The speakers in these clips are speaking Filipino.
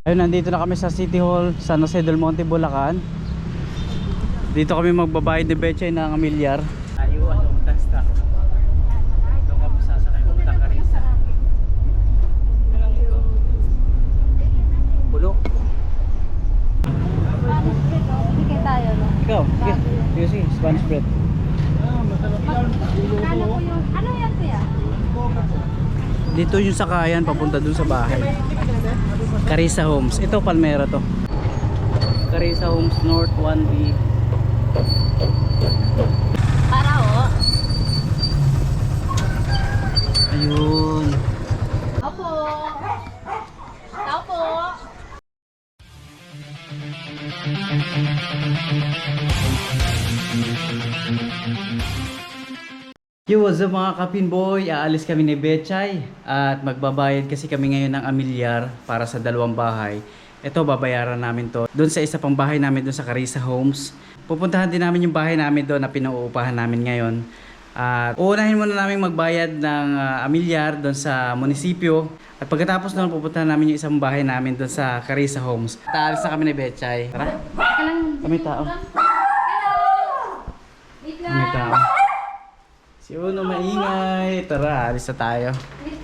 Ayun, nandito na kami sa City Hall, San Jose del Monte, Bulacan. Dito kami magbabayad ni Betchay ng amilyar. Ayun, basta. Ito ka sasakay mo ng Carissa. Pulo. Spanish bread, oh. Bigay tayo, no? Ikaw, sige, sige, Spanish bread. Ano po yung, ano yan kuya? Dito yung sakayan papunta dun sa bahay. Carissa Homes. Ito Palmera to. Carissa Homes North 1B. Para ho. Ayun. Opo. Tao po. Yo, what's up mga kapinboy? Aalis kami ni Betchay at magbabayad kasi kami ngayon ng amilyar para sa dalawang bahay. Ito, babayaran namin to doon sa isa pang bahay namin doon sa Carissa Homes. Pupuntahan din namin yung bahay namin doon na pinauupahan namin ngayon. At uunahin muna namin magbayad ng amilyar doon sa munisipyo. At pagkatapos noon, pupuntahan namin yung isang bahay namin doon sa Carissa Homes. Aalis na kami ni Betchay. Tara, kami tao. Kami tao. Si Uno maingay. Tara, alis na tayo.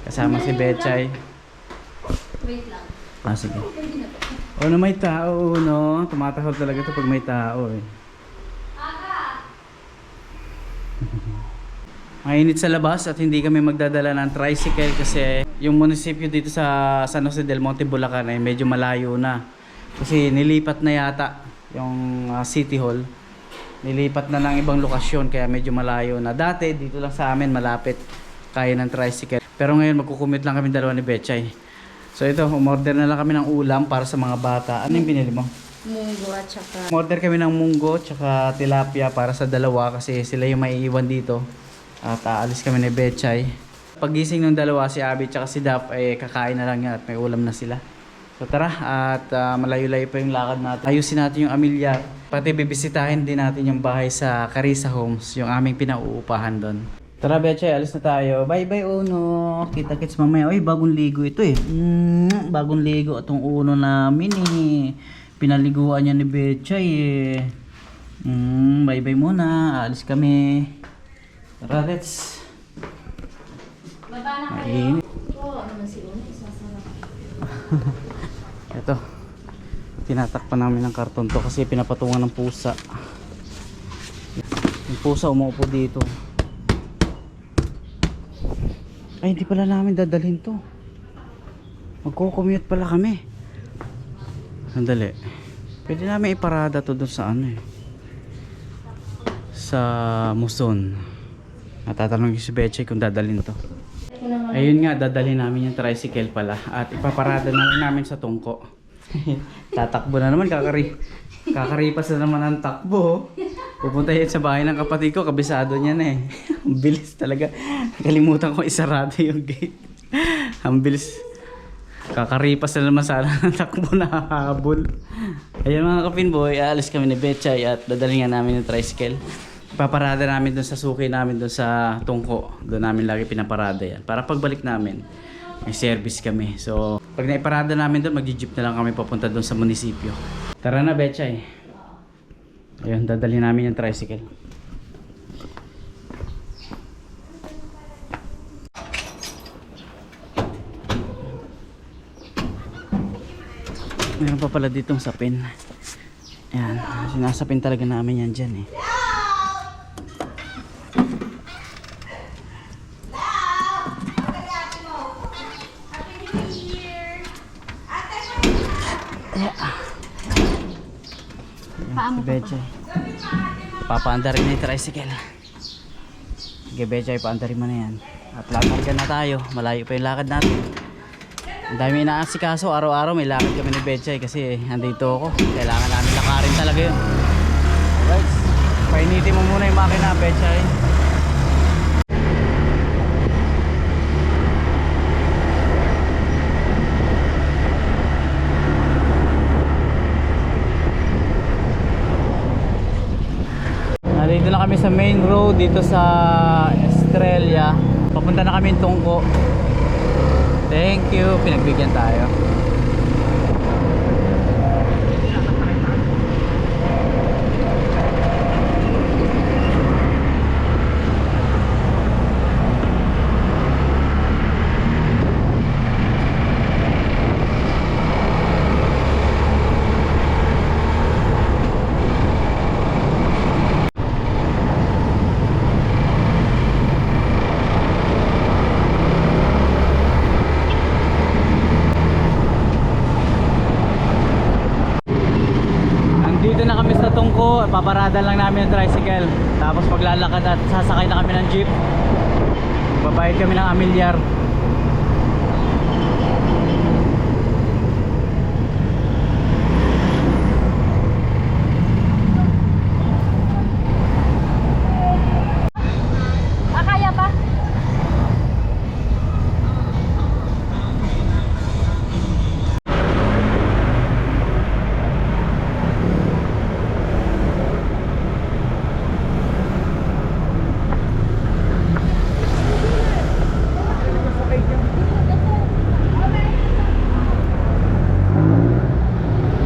Kasama si Betchay. Wait lang. Ah, sige. Uno, may tao, Uno. Tumatahol talaga ito pag may tao eh. Mainit sa labas at hindi kami magdadala ng tricycle kasi yung munisipyo dito sa San Jose del Monte, Bulacan ay medyo malayo na. Kasi nilipat na yata yung City Hall. Nilipat na ng ibang lokasyon kaya medyo malayo na. Dati dito lang sa amin malapit, kaya ng tricycle. Pero ngayon magkukumit lang kami dalawa ni Betchay. So ito, umorder na lang kami ng ulam para sa mga bata. Ano yung binili mo? Munggo at saka. Umorder kami ng munggo tsaka tilapia para sa dalawa kasi sila yung maiiwan dito. At aalis kami ni Betchay. Pagising ng dalawa, si Abby tsaka si Daph ay kakain na lang yan at may ulam na sila. So tara, at malayo-layo pa yung lakad natin. Ayusin natin yung amilyar. Pati bibisitahin din natin yung bahay sa Carissa Homes, yung aming pinauupahan doon. Tara Betchay, alis na tayo. Bye-bye Uno. Kita-kits mamaya. Uy, bagong ligo ito eh. Bagong ligo itong Uno namin eh. Pinaliguan niya ni Betchay eh. Bye-bye muna. Alis kami. Tara, let's. Baba na kayo. Mainit. Oo, ano si Uno? Isasarap. Ito, tinatakpan namin ng karton to kasi pinapatungan ng pusa. Yung pusa umuupo dito. Ay, hindi pala namin dadalhin to. Magko-commute pala kami. Sandali. Pwede namin iparada to doon sa ano eh, sa Muson. Natatanong si Betchay kung dadalhin to. Ayun nga, dadalhin namin yung tricycle pala at ipaparada na lang namin sa tungko. Tatakbo na naman, kakaripas na naman ang takbo. Pupunta yun sa bahay ng kapatid ko, kabisado niya na eh. Ang bilis talaga. Kalimutan ko isarado yung gate. Ang bilis. Kakaripas na naman sana ng takbo na habol. Ayun mga kapinboy, aalis kami ni Betchay at dadalhin nga namin yung tricycle. Paparada namin doon sa suki namin doon sa tungko. Doon namin lagi pinaparada yan. Para pagbalik namin, may service kami. So, pag naiparada namin doon, mag-jeep na lang kami papunta doon sa munisipyo. Tara na, Betchay. Ayun, dadalhin namin yung tricycle. Meron pa pala ditong sapin. Ayan, sinasapin talaga namin yan dyan eh. Si Betchay, papaandarin na yung tricycle. Sige Betchay, paandarin mo na yan. At lakarga na tayo, malayo pa yung lakad natin. Ang dami inaasikaso, araw-araw may lakad kami ni Betchay kasi andito ako. Kailangan namin lakarin talaga yun. Alright, painitin mo muna yung makina Betchay. Dito na kami sa main road dito sa Estrella. Papunta na kami Tungko. Thank you, pinagbigyan tayo. paparada lang namin ng tricycle. Tapos maglalakad at sasakay na kami ng jeep. Babayad kami ng amilyar. Kaya pa?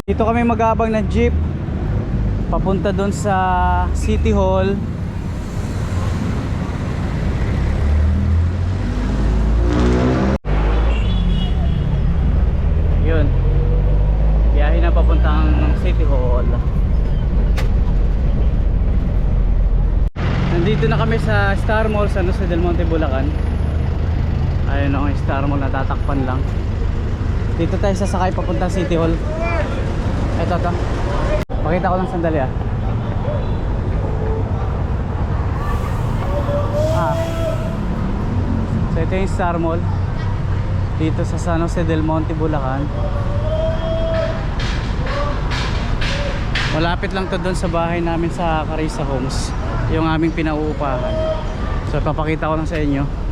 Dito kami mag-aabang ng jeep papunta doon sa City Hall. Yun, biyahe na papuntang City Hall. Nandito na kami sa Star Mall sa Jose del Monte, Bulacan. Ayun o, Star Mall, natatakpan lang. Dito tayo sasakay papuntang City Hall. Ito. Pakita ko lang sandali ah. So ito yung Star Mall dito sa San Jose del Monte, Bulacan. Malapit lang to doon sa bahay namin sa Carissa Homes, yung aming pinauupahan. So papakita ko lang sa inyo.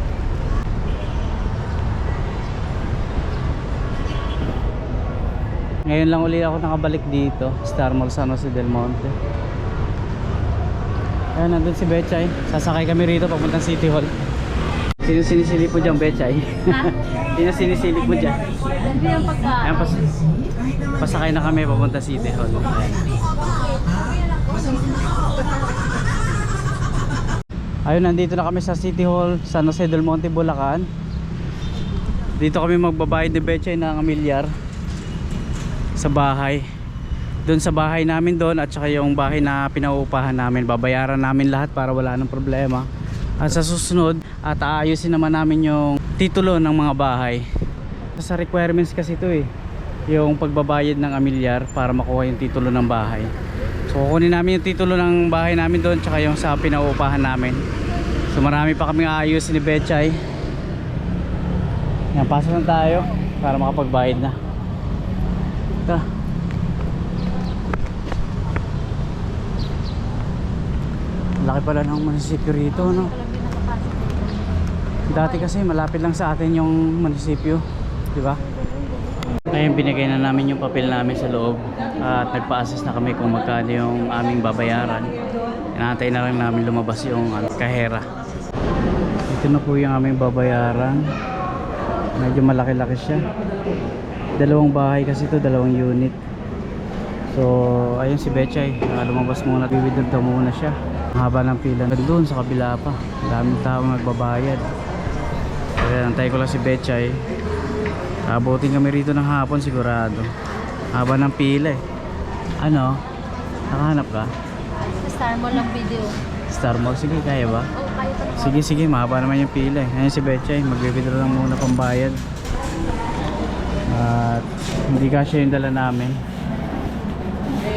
Ngayon lang uli ako nakabalik dito, Star Mall San Jose del Monte. Ayan, nandun si Bechay. Sasakay kami rito papuntang City Hall. Sino sinisilip mo dyan, Bechay? Ha? Sino sinisilip mo dyan? Hindi yung pagkain. Ayan, pasakay na kami papuntang City Hall. Ayan. Ayun, nandito na kami sa City Hall, San Jose del Monte, Bulacan. Dito kami magbabayad ni Bechay ng amilyar sa bahay. Doon sa bahay namin doon at saka yung bahay na pinauupahan namin, babayaran namin lahat para wala nang problema. At sa susunod at aayusin naman namin yung titulo ng mga bahay. Sa requirements kasi ito yung pagbabayad ng amilyar para makuha yung titulo ng bahay. So kukunin namin yung titulo ng bahay namin doon tsaka yung sa pinauupahan namin. So marami pa kaming aayusin ni Bechay. Yan, pasok na tayo para makapagbayad na. Tara. Laki pala ng munisipyo rito, no? Dati kasi malapit lang sa atin yung munisipyo, di ba? Ngayon binigay na namin yung papel namin sa loob at nagpa-assess na kami kung magkano yung aming babayaran. Inaantay na lang namin lumabas yung kahera. Ito na po yung aming babayaran. Medyo malaki-laki siya. Dalawang bahay kasi ito, dalawang unit. So ayun si Bechay, lumabas muna, bibidunta muna siya. Ang haba ng pila doon sa kabila pa, daming tao nagbabayad. Kaya antay ko lang si Bechay. Abutin kami rito ng hapon sigurado. Haba ng pila Ano? Nakahanap ka? Sa Star Mall lang video. Star Mall, sige, kaya ba? Oo, kaya pa. Sige, mahaba naman yung pila Ayun si Bechay, magbibidro lang muna pambayad. At hindi kasi yung dala namin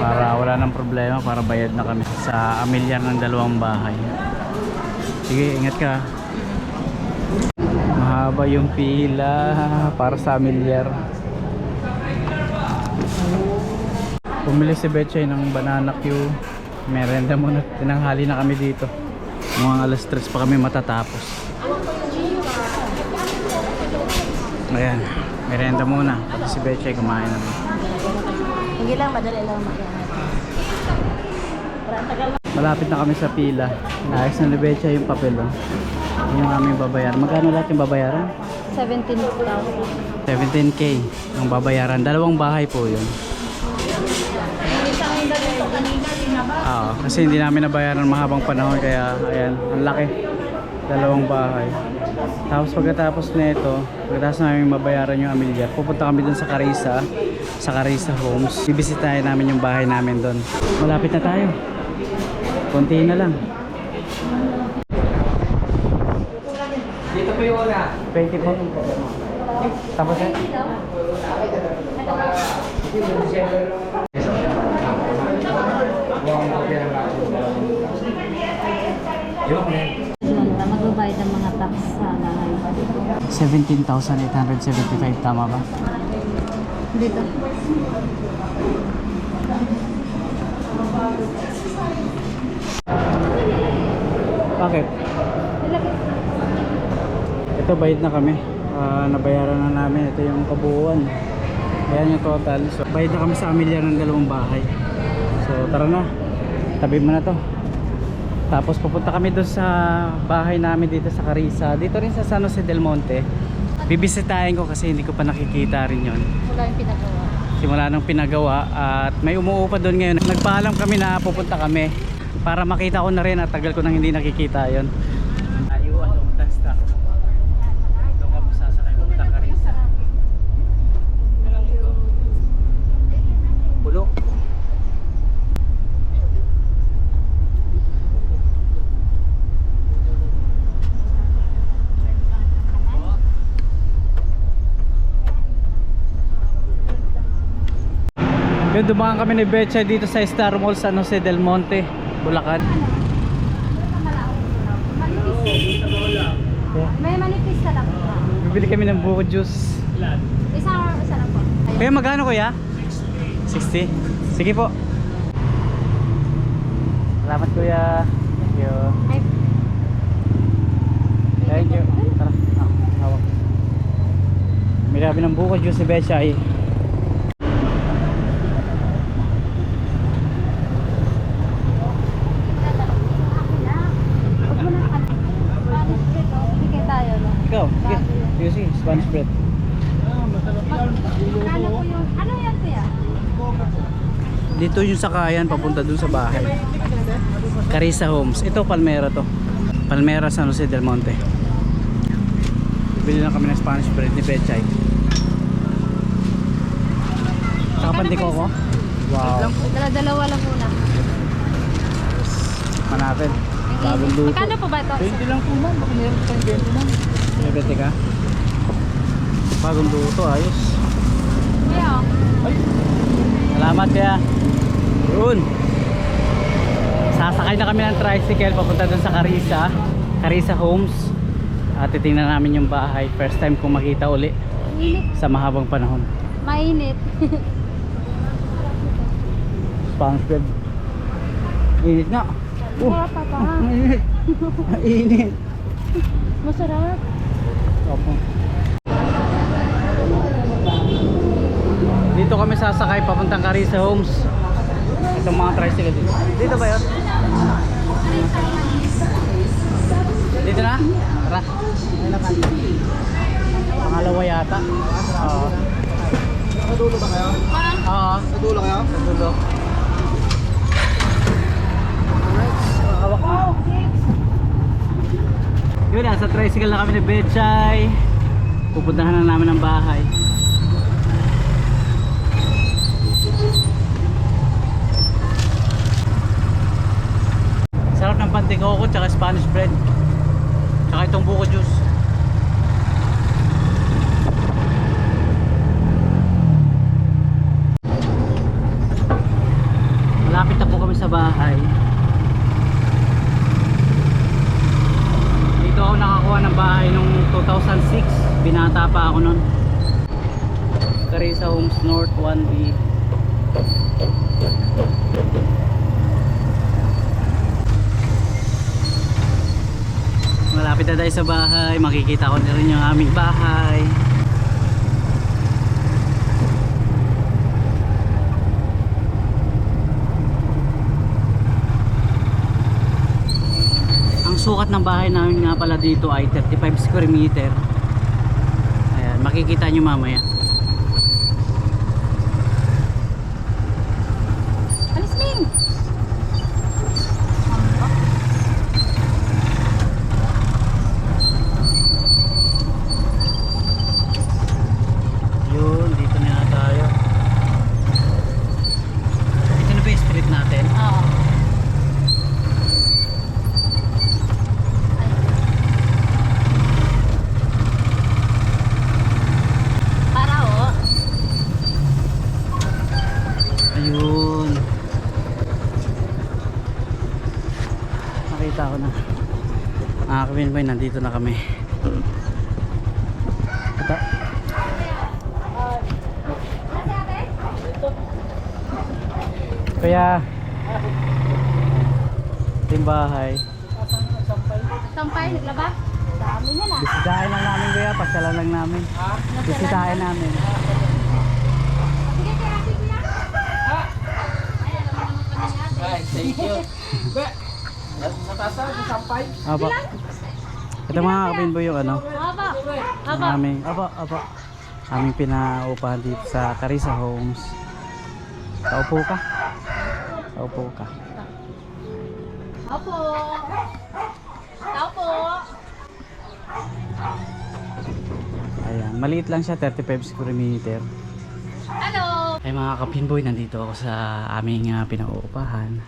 para wala nang problema, para bayad na kami sa amilyar ng dalawang bahay. Sige, ingat ka. Mahaba yung pila para sa amilyar. Pumili si Bechay ng banana Q. Merenda muna, tinanghali na kami dito. Mga alas 3 pa kami matatapos. Ayan, merenda muna. Pati si Bechay kumain naman. Hindi lang, madali lang mag-anak. Malapit na kami sa pila. Naayos na ni Bechay yung papel. Yung aming babayaran. Magkano lahat yung babayaran? 17,000. 17K yung babayaran. Dalawang bahay po yun. Kasi hindi namin nabayaran mahabang panahon. Kaya ayan, ang laki. Dalawang bahay. Tapos pagkatapos na ito, pagkatapos namin mabayaran yung amilyar, pupunta kami dun sa Carissa Homes. Bibisitahin namin yung bahay namin dun. Malapit na tayo. Konti na lang. Dito po yung una. 20 po. Tapos eh? 17,875, tama ba? Dito. Bakit? Ito, bayad na kami. Nabayaran na namin. Ito yung kabuuan. Ayan yung total. So, bayad na kami sa amilyar ng 2 bahay. So, tara na. Tabi mo na to. Tapos pupunta kami doon sa bahay namin dito sa Carissa. Dito rin sa San Jose del Monte. Bibisitahin ko kasi hindi ko pa nakikita rin yon. Wala yung pinagawa. Simula nung pinagawa at may umuupa doon ngayon. Nagpaalam kami na pupunta kami para makita ko na rin at tagal ko nang hindi nakikita yon. Ayun, basta. Doon ka sasakay pupunta Carissa. Pulo. Yun, dumaan kami ni Betcha dito sa Star Mall San Jose del Monte, Bulacan. May manipis na lang. Bibili kami ng buko juice. Isa lang po. Kaya magkano kuya? 60. Sige po. Salamat kuya. Thank you. Ay, Thank you. Tara. Hawak. May labi ng buko juice si Betcha ay. Ikaw, sige. Sige, sige. Spanish bread. ano po yung, ano yan kuya? Dito yung sakayan papunta dun sa bahay. Carissa Homes. Ito Palmera to. Palmera San Jose del Monte. Bili na kami ng Spanish bread ni Betchay. Saka pandiko ko. Wow. Dalawa lang muna. Manapin. Bagong luto. Magkano po ba ito? 20 lang po ma'am. Baka meron tayong 20 ma'am. Bibete ka? Bagong luto. Ayos. Yeah. Salamat kaya. Yun. Sasakay na kami ng tricycle papunta dun sa Carissa Homes. At titingnan namin yung bahay. First time kong makita uli Mainit. sa mahabang panahon. Mainit. Spanish bread. Init nga. Masarap pa pa. Init. Init. Masarap. Opo. Dito kami sasakay papuntang Carissa Homes. Itong mga tricycle dito. Dito ba yun? Dito na? Tara. Pangalawa yata. Oo. Sa dulo ba kayo? Oo. Sa dulo kayo? Sa dulo. Hawak mo. Yun, nasa tricycle na kami ni Betchay. Pupuntahan na namin ang bahay. Sarap ng pantikoko tsaka Spanish bread. Tsaka itong buko juice. Malapit na po kami sa bahay. Dito ako nakakuha ng bahay nung 2006. Binata pa ako nun. Carissa Homes North 1B. Malapit na tayo sa bahay. Makikita ko na rin yung aming bahay. Ang sukat ng bahay namin nga pala dito ay 35 square meter. Ayan, makikita nyo mamaya. Alis Ming! Yun, dito na tayo. Ito na ba yung street natin? Oo. Para o. Ayun. Nakita ko na. Kevin Boy, nandito na kami. Kuya. Ito yung bahay. Sampay, naglaba? Dami niya na. Bisitahin lang namin kuya, pasyalan lang namin. Bisitahin namin. Sige, kaya happy kuya. Ay, alam mo naman pa niya. Ay, thank you. Be, sa tasa, sa sampay. Apo. Ito mga kapinboy yung ano. Aba. Aba. Aming pinaupahan dito sa Carissa Homes. Kaupo ka? Kaupo ka. Opo. Tao po. Ayan, maliit lang siya, 35 square meter. Hello. Ay mga kapinboy, nandito ako sa aming pinauupahan.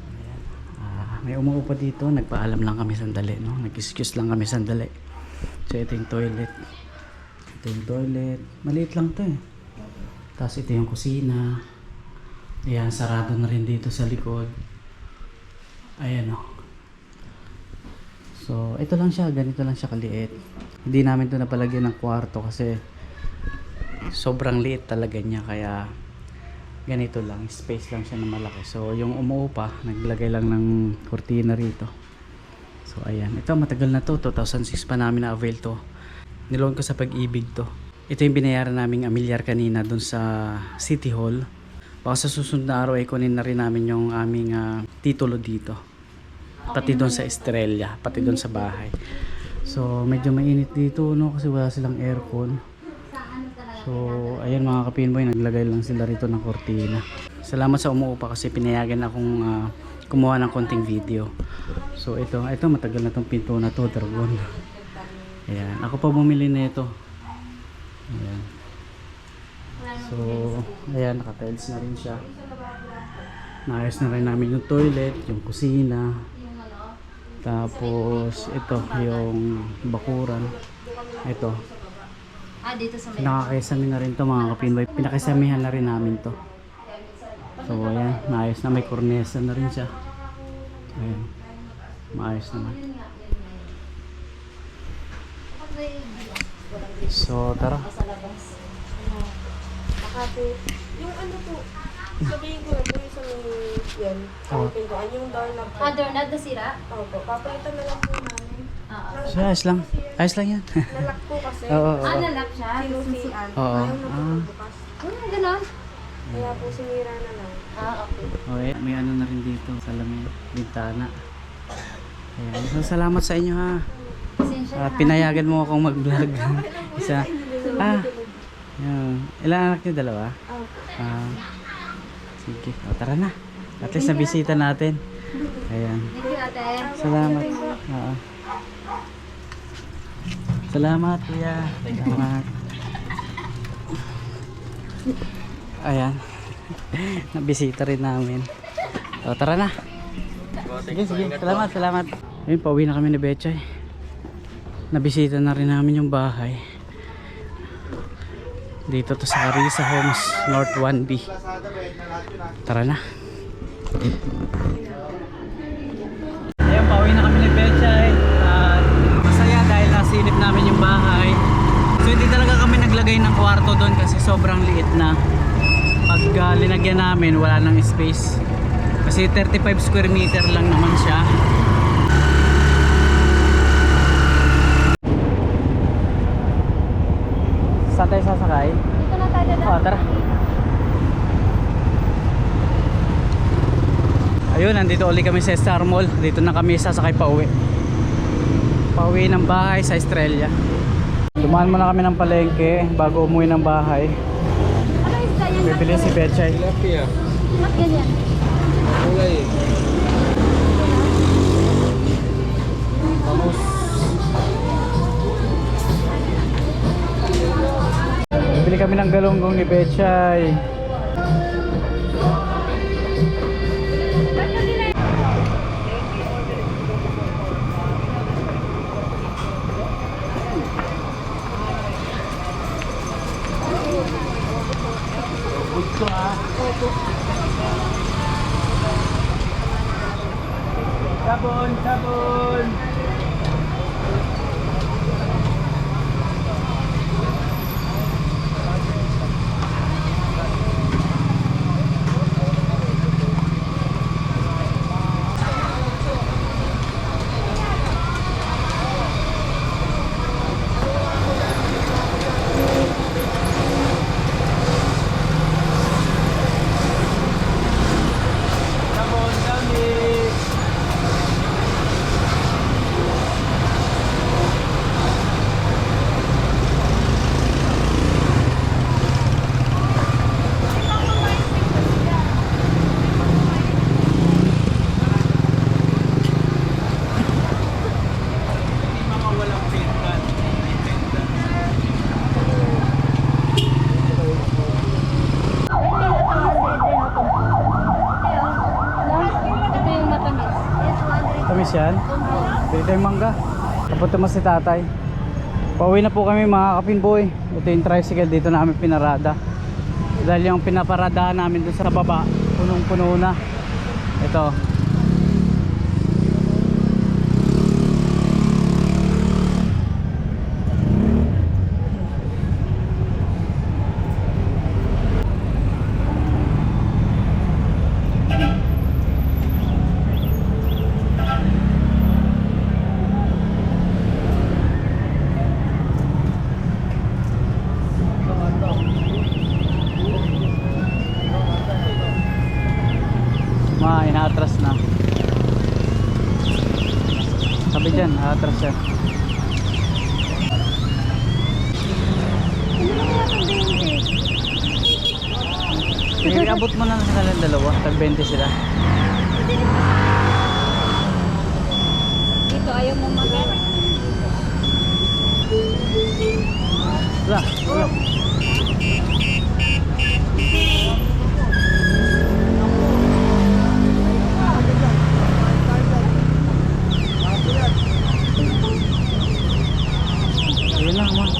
Ayan. May umuupa dito, nagpaalam lang kami sandali, no? Nag-excuse lang kami sandali. So ito yung toilet. Ito yung toilet. Maliit lang to eh. Tapos ito yung kusina. Ayan, sarado na rin dito sa likod. Ayan o. So ito lang siya, ganito lang siya kaliit. Hindi namin to napalagyan ng kwarto kasi sobrang liit talaga niya, kaya ganito lang, space lang siya na malaki. So yung umuupa, naglagay lang ng kurtina rito. So ayan, ito matagal na to, 2006 pa namin na-avail to. Niloan ko sa Pag-ibig to. Ito yung binayaran naming amilyar kanina dun sa City Hall. Baka sa susunod na araw ay kunin na rin namin yung aming titulo dito. Pati doon sa Estrella, pati doon sa bahay. So medyo mainit dito, no, kasi wala silang aircon. So ayan mga kapinboy, naglagay lang sila rito ng kortina. Salamat sa umuupa kasi pinayagan akong kumuha ng konting video. So ito matagal na tong pinto na to, Dragon. Ayan, ako pa bumili nito. Ayan. So ayan, naka-tiles na rin siya. Naayos na rin namin yung toilet, yung kusina. Tapos ito yung bakuran. Ito. Dito sa may. Nakakasami na rin to mga kapinboy. Pinakasamihan na rin namin to. So ayan, maayos na, may kornesa na rin siya. Ayan. Maayos naman. So tara. Yung ano po, sabihin ko na po yung sa may yan, Oh. ang pintuan, yung doorknob po. Doorknob na sira? Opo, papalitan na lang po namin. So, ayos lang. Ayos lang yan. Nalock po kasi. Oo. Nalock siya? Sinusian. Oo. Ayaw na po bukas. Ganon? Kaya po sinira na lang. Okay. Okay, may ano na rin dito, salamin, bintana. Ayan. So, salamat sa inyo ha. Pasensya na. Pinayagan mo akong mag-vlog. Isa. Yan. Ilan anak niyo? Dalawa? Sige. O, tara na. At least nabisita natin. Ayan. Thank you, ate. Salamat. Oo. Salamat, kuya. Salamat. Ayan. Nabisita rin namin. O, tara na. Sige. Salamat. Ayun, pauwi na kami ni Betchay. Nabisita na rin namin yung bahay. Dito to sa Carissa Homes, North 1B. Tara na. Ayun, pauwi na kami ni Betchay. Masaya dahil nasilip namin yung bahay. So hindi talaga kami naglagay ng kwarto doon kasi sobrang liit na. Pag linagyan namin, wala nang space. Kasi 35 square meter lang naman siya. Saan tayo sasakay? Dito na tayo Oh, tara. Ayun, nandito ulit kami sa Star Mall. Dito na kami sasakay pa uwi. Pauwi ng bahay sa Estrella. Dumaan muna kami ng palengke bago umuwi ng bahay. Ano isda yan? Bibili si Betchay. Tilapia. Ba't ganyan? Kulay. Vamos. Bibili kami ng galunggong ni Betchay. Gusto Sabon. Matamis yan. Bili tayong mangga. Kapunta mo si tatay. Pauwi na po kami mga kapinboy. Ito yung tricycle dito namin pinarada. Dahil yung pinaparadahan namin doon sa baba, punong-puno na. Ito. Inaatras na. Sabi dyan, atras yan. Abot mo na sa kalang dalawa, tag 20 sila. Dito ayaw mo mag-get. Wala, wala. Ayun na, man.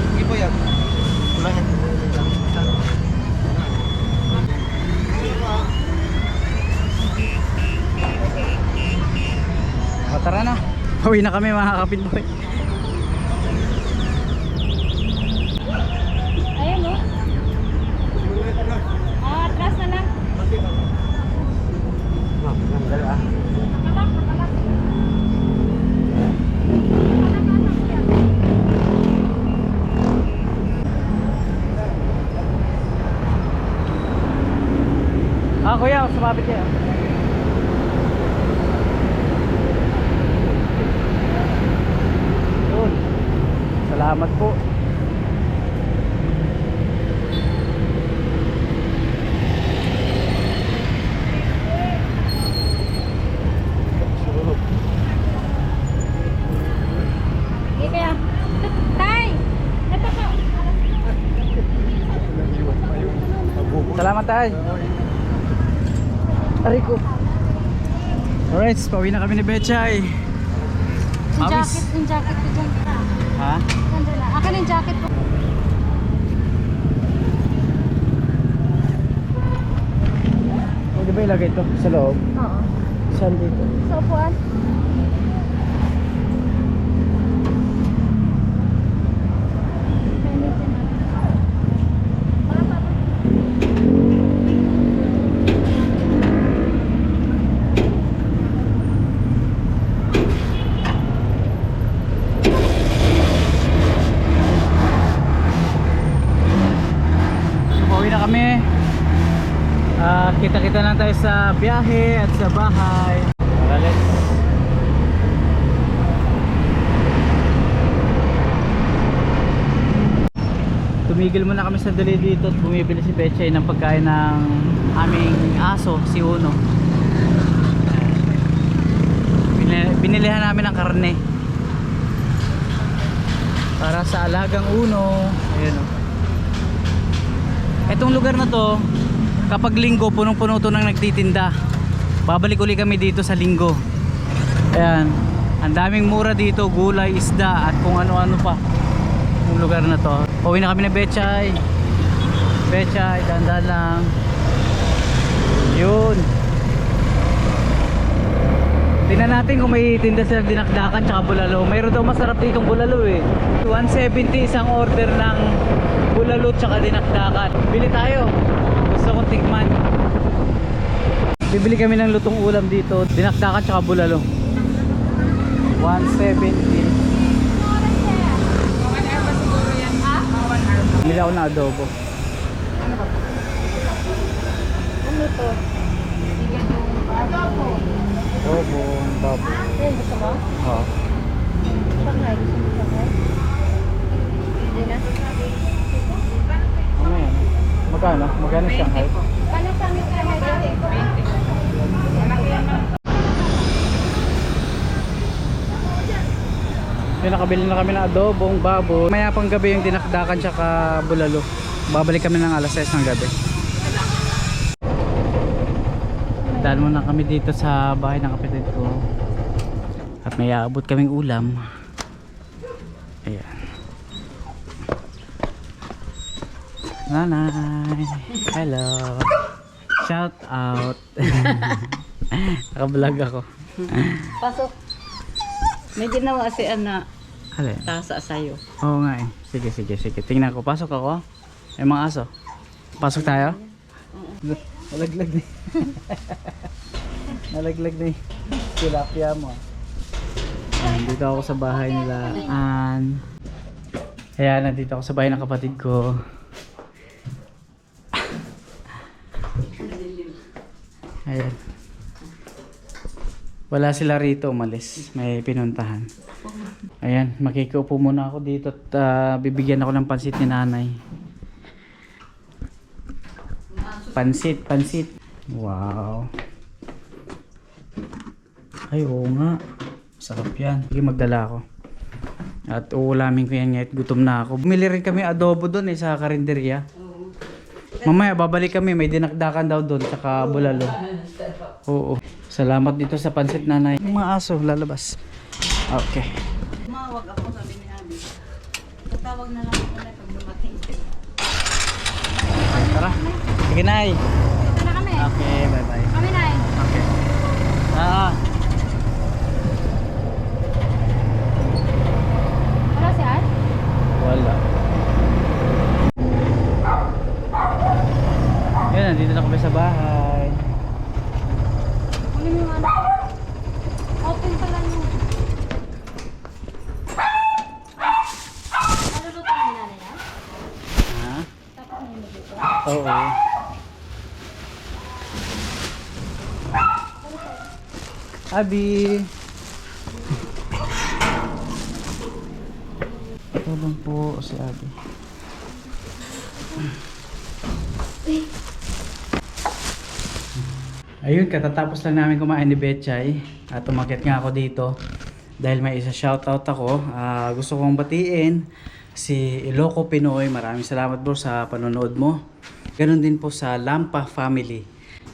Sige po yan. Wala yan. Tara na. Pauwi na kami mga kapitboy. Ayan mo. Atras na lang. Kuya, sumabit kayo. Yun. Salamat po. Hindi kaya. Tay! Ito po. Salamat tayo. Ariko. Alright, pauwi na kami ni Betchay. Yung jacket ko dyan. Ha? Ganda na. Akin yung jacket ko. Pwede ba ilagay ito sa loob? Oo. Saan dito? Sa upuan. Pauwi na kami. Kita-kita lang tayo sa biyahe at sa bahay. Let's tumigil muna kami sandali dito at bumibili si Betchay ng pagkain ng aming aso, si Uno. Binilihan namin ng karne para sa alagang Uno. Ayan o. Itong lugar na to, kapag linggo, punong-puno to ng nagtitinda. Babalik uli kami dito sa linggo. Ayan, ang daming mura dito, gulay, isda at kung ano-ano pa. Yung lugar na to. Pauwi na kami na Betchay. Betchay, dahan-dahan lang. Yun. Tingnan natin kung may tinda silang dinakdakan tsaka bulalo. Mayroon daw masarap ditong bulalo eh. 170 isang order ng bulalo tsaka dinakdakan. Bili tayo. Gusto kong tikman. Bibili kami ng lutong ulam dito. Dinakdakan tsaka bulalo. 170. Bili ako ng adobo. Ano to? Adobo, babo. Ayun, gusto mo? Oo. Shanghai. Gusto mo Shanghai? Hindi na. Ano yan? Magkano? Magkano Shanghai? Paano sa amin Shanghai? 20. Nakabili na kami ng adobong baboy. Maya pang gabi yung dinakdakan tsaka bulalo. Babalik kami ng alas 6 ng gabi. Daan muna kami dito sa bahay ng kapatid ko. At may aabot kaming ulam. Ayan. Nanay. Hello. Shout out. Naka-vlog ako. Pasok. May ginawa si Ana. Alin? Tasa sa'yo. Oo nga eh. Sige, sige, sige. Tingnan ko. Pasok ako. May mga aso. Pasok tayo? Nalaglag na. Nalaglag na yung tilapia mo. Nandito ako sa bahay nila. Kaya nandito ako sa bahay ng kapatid ko. Ayan. Wala sila rito, umalis. May pinuntahan. Ayan, makikiupo muna ako dito at bibigyan ako ng pansit ni nanay. Pansit, pansit. Wow. Ay, oo nga. Sarap yan. Sige, magdala ako. At uulamin ko yan ngayon. Gutom na ako. Bumili rin kami adobo doon sa karinderya. Mamaya babalik kami. May dinakdakan daw doon. Saka bulalo. Oo. Salamat dito sa pansit, nanay. Yung mga aso lalabas. Okay. Tumawag ako, sabi ni Abi. Tatawag na lang ako na pag dumating. Tara. Sige, nay. Ito na kami. Okay, bye-bye. Kami na eh. Okay. Wala si Al? Wala. Yan, nandito na kami sa bahay. Kunin mo yung ano. Open pa lang yun. Maluluto ng nanay yan? Ha? Tapos na yung dito. Oo. Abi. Ito lang po si Abi. Ayun, katatapos lang namin kumain ni Betchay at umakyat nga ako dito dahil may isa shoutout ako. Gusto kong batiin si Iloco Pinoy. Maraming salamat bro sa panonood mo. Ganon din po sa Lampa family,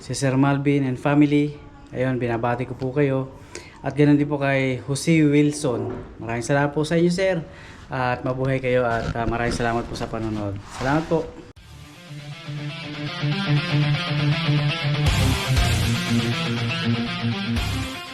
si Sir Malvin and family. Ayun, binabati ko po kayo. At ganon din po kay Jose Wilson. Maraming salamat po sa inyo, sir. At mabuhay kayo at maraming salamat po sa panonood. Salamat po. Thank you.